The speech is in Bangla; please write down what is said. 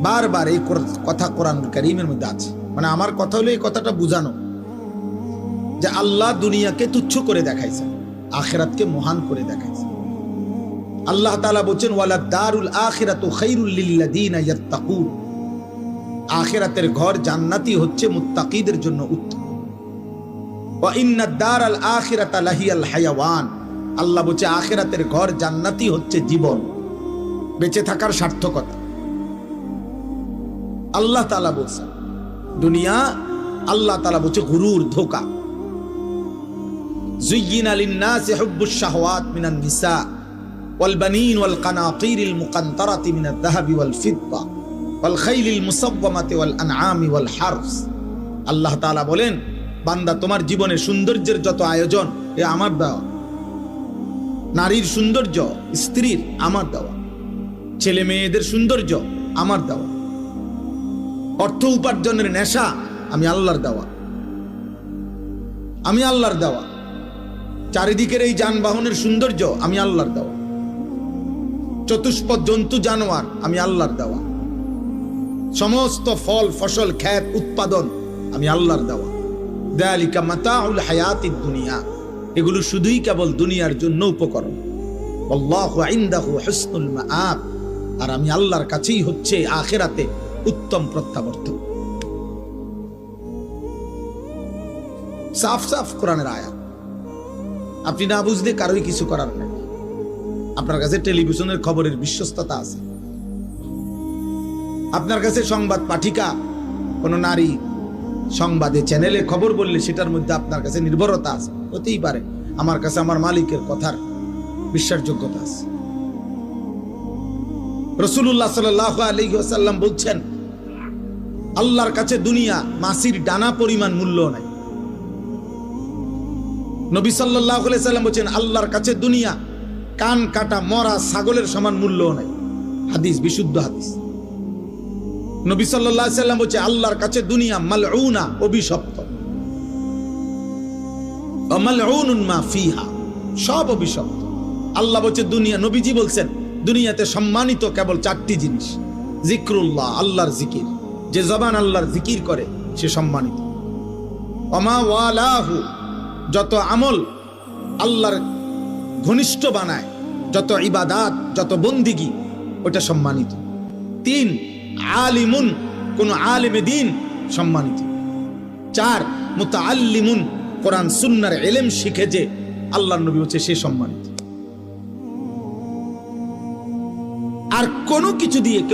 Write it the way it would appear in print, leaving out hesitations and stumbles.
বারবার এই কথা কোরআন কারীমের মধ্যে আছে। মানে আমার কথা হলো এই কথাটা বুঝানো যে আল্লাহ দুনিয়াকে তুচ্ছ করে দেখাইছে, আখিরাতকে মহান করে দেখাইছে। আল্লাহ তাআলা বলেন ওয়ালা দারুল আখিরাতু খায়রুল লিল্লাযিনা ইয়াত্তাকুন, আখিরাতের ঘর জান্নাতি হচ্ছে মুত্তাকিদের জন্য উত্তম। ওয়া ইন্নাদ দারাল আখিরাতা লাহিয়াল হায়াওয়ান, আল্লাহ বলছে আখিরাতের ঘর জান্নাতি হচ্ছে জীবন, বেঁচে থাকার সার্থকতা। আল্লাহ তাআলা বলছে দুনিয়া, আল্লাহ তাআলা বলছে গুরুর, ধোঁকা। যুয়্যিনা লিন-নাসি হুব্বুশ শাহওয়াত মিনান নিসা ওয়াল বানিন ওয়াল কানাতিরিল মুকান্তারাতি মিনাদ যাহাবি ওয়াল ফিদ্দা ওয়াল খাইলিল মুসাওওয়ামাতি ওয়াল আনআমি ওয়াল হারস। আল্লাহ তাআলা বলেন বান্দা তোমার জীবনে সৌন্দর্যের যত আয়োজন এ আমার দেওয়া, নারীর সৌন্দর্য, স্ত্রীর আমার দেওয়া, ছেলে মেয়েদের সৌন্দর্য আমার দেওয়া, অর্থ উপার্জনের নেশা আমি আল্লাহর দেওয়া, আমি আল্লাহর দেওয়া, চারিদিকের এই যানবাহনের সৌন্দর্য আমি আল্লাহর দেওয়া, চতুষ্পদ জন্তু জানোয়ার আমি আল্লাহর দেওয়া, সমস্ত ফল ফসল ক্ষেত উৎপাদন আমি আল্লাহর দেওয়া। যালিকা মাতাউল হায়াতিদ দুনিয়া, এগুলো শুধুই কেবল দুনিয়ার জন্য উপকরণ। আল্লাহু ইনদাহু হুসনুল মাআব, আর আমি আল্লাহর কাছেই হচ্ছে আখিরাতে উত্তম প্রত্যাবর্তন। সাফ সাফ কোরআনের আয়াত, আপনি না বুঝলে কারোই কিছু করার নেই। আপনার কাছে টেলিভিশনের খবরের বিশ্বস্ততা আছে, আপনার কাছে সংবাদ পাঠিকা কোন নারী সংবাদে চ্যানেলে খবর বললে সেটার মধ্যে আপনার কাছে নির্ভরতা আছে, হতেই পারে আমার কাছে আমার মালিকের কথার বিশ্বাসযোগ্যতা আছে। রাসূলুল্লাহ সাল্লাল্লাহু আলাইহি ওয়াসাল্লাম বলছেন আল্লাহর কাছে দুনিয়া মাছির ডানা পরিমাণ মূল্য নাই। নবী সাল্লাল্লাহু আলাইহি ওয়াসাল্লাম বলেন আল্লাহর কাছে দুনিয়া কান কাটা মরা ছাগলের সমান মূল্য নাই। হাদিস, বিশুদ্ধ হাদিস। নবী সাল্লাল্লাহু আলাইহি ওয়াসাল্লাম বলেন আল্লাহর কাছে দুনিয়া মালউনা, অভিশপ্ত, ওয়া মালউনুন মা ফিহা, সব অভিশপ্ত। আল্লাহ বলেন দুনিয়া, নবীজি বলছেন দুনিয়াতে সম্মানিত কেবল চারটি জিনিস। জিক্রুল্লাহ, আল্লাহর জিকির, যে জবান আল্লাহর জিকির করে সে সম্মানিত। ওমা ওয়ালাহু, যত আমল আল্লাহর ঘনিষ্ঠ বানায়, যত ইবাদাত, যত বন্দিগি, ওটা সম্মানিত। 3, আলিমুন, কোন আলেমে দ্বীন সম্মানিত। 4, মুতাআল্লিমুন, কোরআন সুন্নাহর ইলম শিখে যে আল্লাহর নবী হচ্ছে সে সম্মানিত। আর কোনো কিছু দিয়ে কেউ